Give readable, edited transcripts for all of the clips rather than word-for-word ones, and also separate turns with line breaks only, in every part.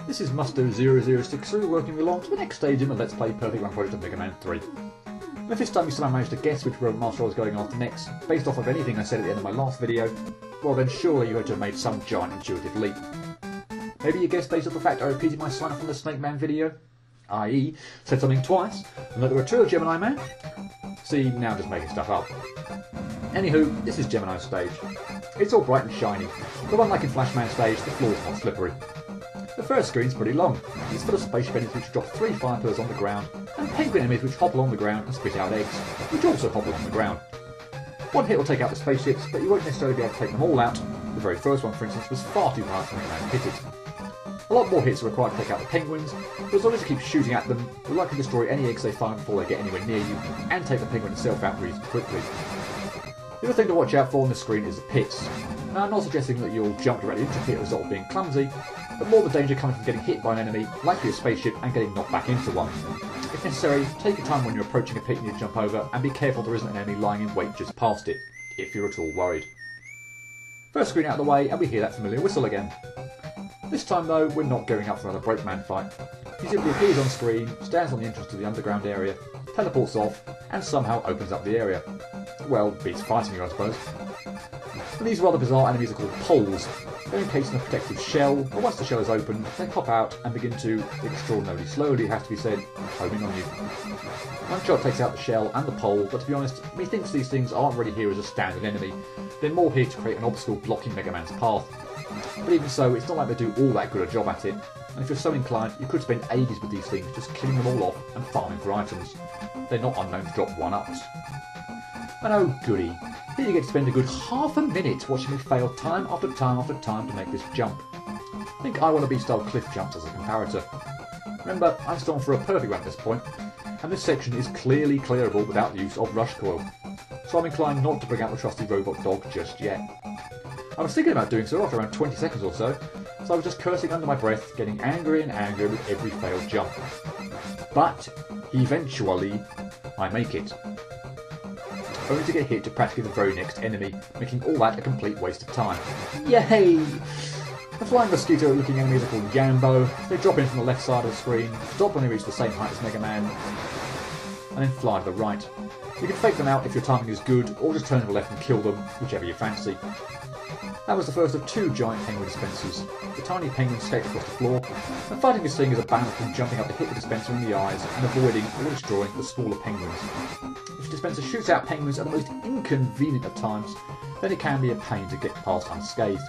This is Musto0063 working along to the next stage in the Let's Play Perfect Run project of Mega Man 3. And if this time you somehow managed to guess which Robot Master I was going after next, based off of anything I said at the end of my last video, well then surely you had to have made some giant intuitive leap. Maybe you guessed based on the fact I repeated my sign up from the Snake Man video, i.e. said something twice, and that there were two of Gemini Man. See, now I'm just making stuff up. Anywho, this is Gemini's stage. It's all bright and shiny, but unlike in Flashman's stage, the floor is not slippery. The first screen's pretty long. It's full of spaceship enemies which drop 3 fire pillars on the ground, and penguin enemies which hop along the ground and spit out eggs, which also hop along the ground. One hit will take out the spaceships, but you won't necessarily be able to take them all out. The very first one, for instance, was far too hard for me to hit it. A lot more hits are required to take out the penguins, but as long as you keep shooting at them, you'll likely destroy any eggs they find before they get anywhere near you, and take the penguin itself out reasonably quickly. The other thing to watch out for on the screen is the pits. Now, I'm not suggesting that you'll jump directly into a pit as a result of being clumsy, but more the danger coming from getting hit by an enemy, likely a spaceship, and getting knocked back into one. If necessary, take your time when you're approaching a pit you need to jump over, and be careful there isn't an enemy lying in wait just past it, if you're at all worried. First screen out of the way, and we hear that familiar whistle again. This time though, we're not going up for another Brakeman fight. He simply appears on screen, stands on the entrance to the underground area, teleports off, and somehow opens up the area. Well, beats fighting you, I suppose. And these rather bizarre enemies are called poles. They're encased in a protective shell, but once the shell is opened, they pop out and begin to, extraordinarily slowly it has to be said, homing on you. One shot takes out the shell and the pole, but to be honest, methinks these things aren't really here as a standard enemy. They're more here to create an obstacle blocking Mega Man's path. But even so, it's not like they do all that good a job at it, and if you're so inclined, you could spend ages with these things, just killing them all off and farming for items. They're not unknown to drop 1-ups. And oh goody, here you get to spend a good half a minute watching me fail time after time after time to make this jump. I think I want to be style cliff jumps as a comparator. Remember, I'm still on for a perfect run at this point, and this section is clearly clearable without the use of rush coil, so I'm inclined not to bring out the trusty robot dog just yet. I was thinking about doing so after around 20 seconds or so I was just cursing under my breath, getting angrier and angrier with every failed jump. But, eventually, I make it. Only to get hit to practically the very next enemy, making all that a complete waste of time. Yay! The flying mosquito looking enemies are called Yambo. They drop in from the left side of the screen, stop when they reach the same height as Mega Man, and then fly to the right. You can fake them out if your timing is good, or just turn to the left and kill them, whichever you fancy. That was the first of 2 giant penguin dispensers. The tiny penguins skate across the floor, and fighting this thing is a balance between jumping up to hit the dispenser in the eyes and avoiding or destroying the smaller penguins. If the dispenser shoots out penguins at the most inconvenient of times, then it can be a pain to get past unscathed.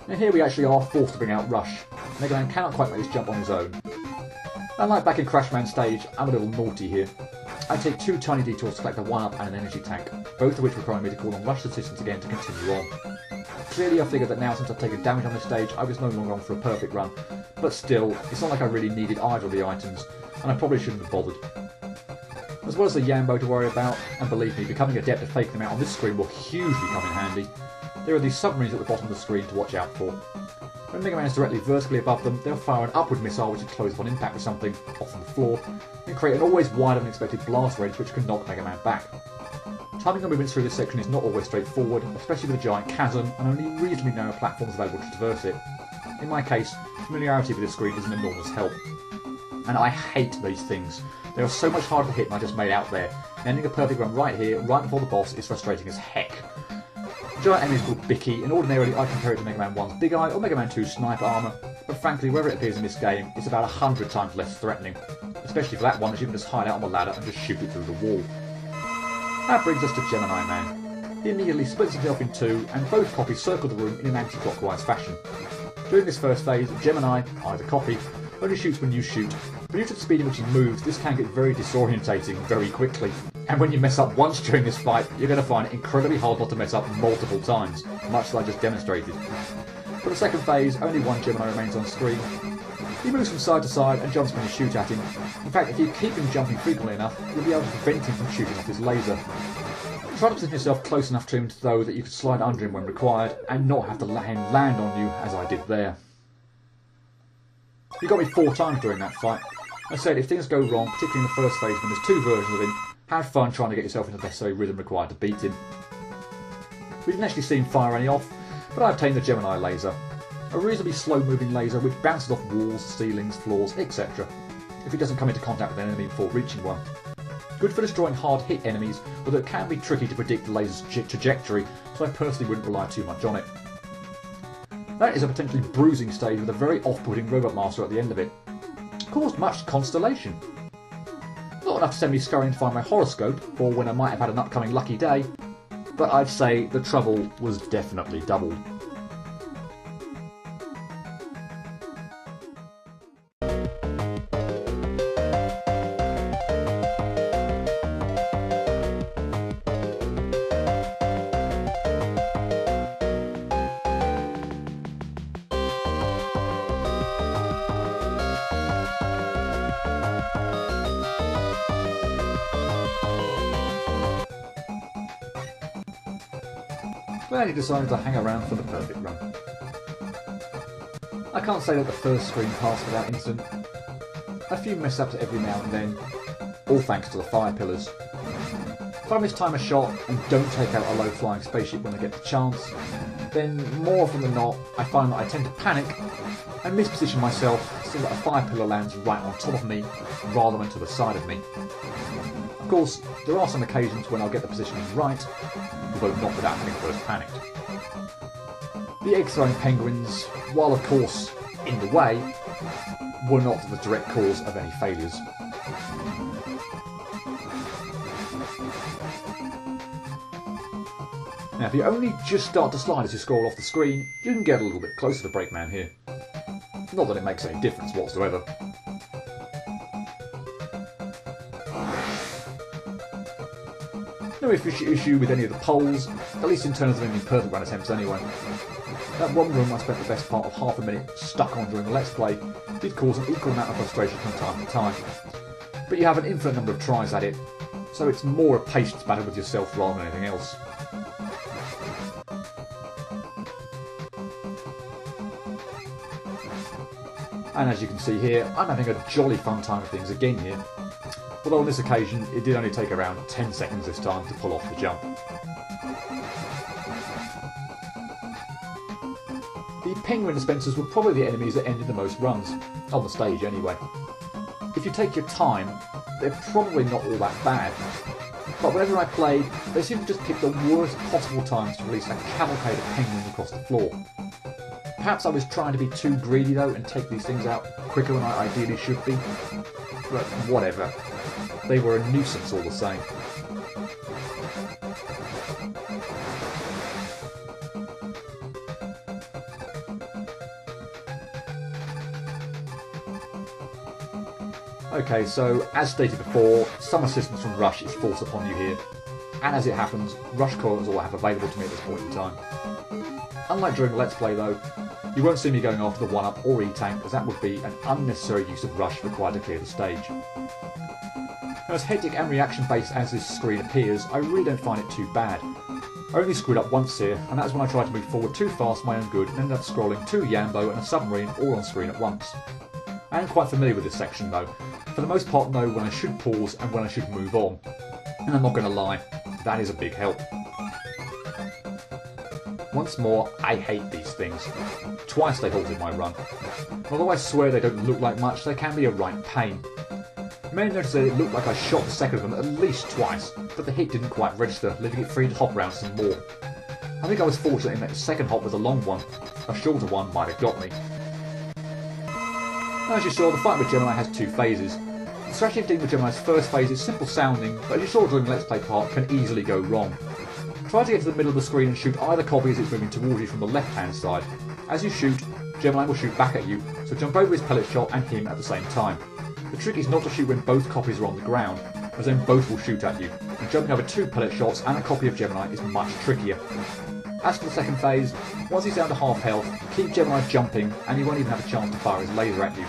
Now here we actually are forced to bring out Rush. Mega Man cannot quite make this jump on his own. Unlike back in Crashman's stage, I'm a little naughty here. I take 2 tiny detours to collect a 1-up and an energy tank, both of which require me to call on Rush's assistance again to continue on. Clearly I figured that now since I've taken damage on this stage, I was no longer on for a perfect run, but still, it's not like I really needed either of the items, and I probably shouldn't have bothered. As well as the Yambo to worry about, and believe me, becoming adept at faking them out on this screen will hugely come in handy, there are these submarines at the bottom of the screen to watch out for. When Mega Man is directly vertically above them, they'll fire an upward missile which explodes upon impact with something, often the floor, and create an always wider than expected blast range which can knock Mega Man back. Timing the movements through this section is not always straightforward, especially with a giant chasm and only reasonably narrow platforms available to traverse it. In my case, familiarity with this screen is an enormous help. And I hate these things. They are so much harder to hit than I just made out there. Ending a perfect run right here, right before the boss, is frustrating as heck. The giant enemy is called Bicky, and ordinarily I compare it to Mega Man 1's Big Eye or Mega Man 2's Sniper Armour, but frankly, wherever it appears in this game, it's about 100 times less threatening. Especially for that one, as you can just hide out on the ladder and just shoot it through the wall. That brings us to Gemini Man. He immediately splits himself in 2, and both copies circle the room in an anti-clockwise fashion. During this first phase, Gemini, either copy, only shoots when you shoot, but due to the speed in which he moves, this can get very disorientating very quickly. And when you mess up once during this fight, you're going to find it incredibly hard not to mess up multiple times, much as I just demonstrated. For the second phase, only one Gemini remains on screen. He moves from side to side and jumps when you shoot at him. In fact, if you keep him jumping frequently enough, you'll be able to prevent him from shooting off his laser. Try to position yourself close enough to him though that you can slide under him when required, and not have to let him land on you as I did there. He got me 4 times during that fight. I said if things go wrong, particularly in the first phase when there's 2 versions of him, have fun trying to get yourself into the necessary rhythm required to beat him. We didn't actually see him fire any off, but I obtained the Gemini laser. a reasonably slow-moving laser which bounces off walls, ceilings, floors, etc. if it doesn't come into contact with an enemy before reaching one. Good for destroying hard-hit enemies, although it can be tricky to predict the laser's trajectory, so I personally wouldn't rely too much on it. That is a potentially bruising stage with a very off-putting Robot Master at the end of it. Caused much constellation. Not enough to send me scurrying to find my horoscope, or when I might have had an upcoming lucky day, but I'd say the trouble was definitely doubled. Glad he decided to hang around for the perfect run. I can't say that the first screen passed without incident. A few mess-ups every now and then, all thanks to the fire pillars. If I mistime a shot and don't take out a low-flying spaceship when I get the chance, then more often than not I find that I tend to panic and misposition myself so that a fire pillar lands right on top of me rather than to the side of me. Of course, there are some occasions when I'll get the positioning right, although not without having first panicked. The egg-throwing penguins, while of course in the way, were not the direct cause of any failures. Now if you only just start to slide as you scroll off the screen, you can get a little bit closer to Brakeman here. Not that it makes any difference whatsoever. No issue with any of the polls, at least in terms of any perfect run attempts anyway. That one room I spent the best part of half a minute stuck on during the Let's Play did cause an equal amount of frustration from time to time. But you have an infinite number of tries at it, so it's more a patience battle with yourself rather than anything else. And as you can see here, I'm having a jolly fun time with things again here. Although on this occasion, it did only take around 10 seconds this time to pull off the jump. The penguin dispensers were probably the enemies that ended the most runs, on the stage anyway. If you take your time, they're probably not all that bad, but whenever I played, they seemed to just pick the worst possible times to release a cavalcade of penguins across the floor. Perhaps I was trying to be too greedy though and take these things out quicker than I ideally should be, but whatever. They were a nuisance all the same. Okay, so as stated before, some assistance from Rush is forced upon you here, and as it happens, Rush coil is all I have available to me at this point in time. Unlike during Let's Play though, you won't see me going after the 1-up or E-Tank, as that would be an unnecessary use of Rush required to clear the stage. Now, as hectic and reaction-based as this screen appears, I really don't find it too bad. I only screwed up once here, and that was when I tried to move forward too fast for my own good and ended up scrolling 2 Yambo and a submarine all on screen at once. I am quite familiar with this section though, for the most part know when I should pause and when I should move on, and I'm not going to lie, that is a big help. Once more, I hate these things. Twice they halted my run. Although I swear they don't look like much, they can be a right pain. You may notice that it looked like I shot the second of them at least twice, but the hit didn't quite register, leaving it free to hop around some more. I think I was fortunate in that the second hop was a long one. A shorter one might have got me. As you saw, the fight with Gemini has 2 phases. The strategy of dealing with Gemini's first phase is simple sounding, but as you saw during the Let's Play part, can easily go wrong. Try to get to the middle of the screen and shoot either copy as it's moving towards you from the left-hand side. As you shoot, Gemini will shoot back at you, so jump over his pellet shot and him at the same time. The trick is not to shoot when both copies are on the ground, as then both will shoot at you, and jumping over 2 pellet shots and a copy of Gemini is much trickier. As for the second phase, once he's down to half health, keep Gemini jumping and he won't even have a chance to fire his laser at you.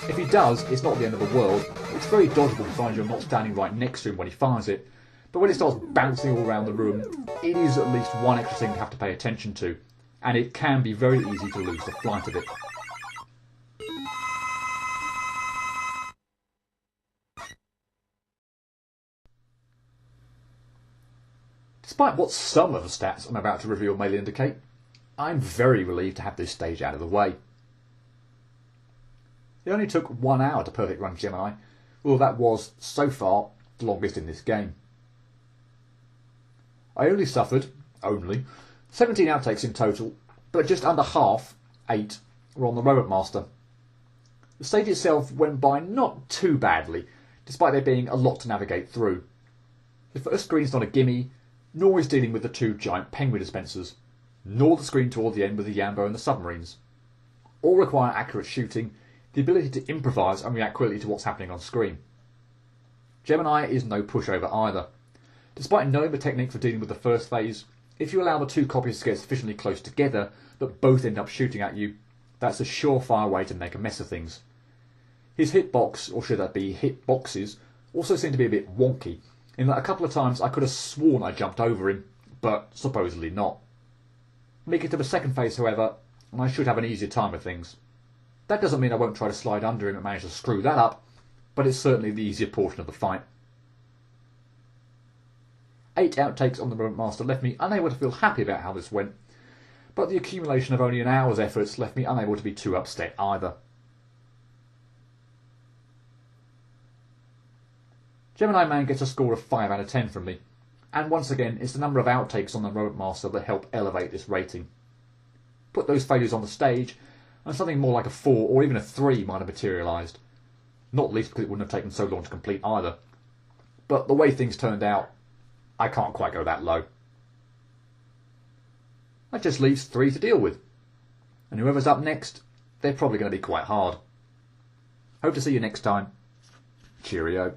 If he does, it's not the end of the world. It's very dodgeable provided you're not standing right next to him when he fires it, but when it starts bouncing all around the room, it is at least one extra thing to have to pay attention to, and it can be very easy to lose the flight of it. Despite what some of the stats I'm about to reveal may indicate, I'm very relieved to have this stage out of the way. It only took 1 hour to perfect run Gemini, although that was, so far, the longest in this game. I only suffered 17 outtakes in total, but just under half, 8, were on the Robot Master. The stage itself went by not too badly, despite there being a lot to navigate through. The first screen's not a gimme, nor is dealing with the 2 giant penguin dispensers, nor the screen toward the end with the Yambo and the submarines. All require accurate shooting, the ability to improvise and react quickly to what's happening on screen. Gemini is no pushover either. Despite knowing the technique for dealing with the first phase, if you allow the 2 copies to get sufficiently close together that both end up shooting at you, that's a surefire way to make a mess of things. His hitbox, or should that be hitboxes, also seem to be a bit wonky, in that a couple of times I could have sworn I jumped over him, but supposedly not. Make it to the second phase, however, and I should have an easier time with things. That doesn't mean I won't try to slide under him and manage to screw that up, but it's certainly the easier portion of the fight. 8 outtakes on the Robot Master left me unable to feel happy about how this went, but the accumulation of only an hour's efforts left me unable to be too upset either. Gemini Man gets a score of 5 out of 10 from me, and once again it's the number of outtakes on the Robot Master that help elevate this rating. Put those failures on the stage, and something more like a 4 or even a 3 might have materialised. Not least because it wouldn't have taken so long to complete either. But the way things turned out, I can't quite go that low. That just leaves 3 to deal with. And whoever's up next, they're probably going to be quite hard. Hope to see you next time. Cheerio.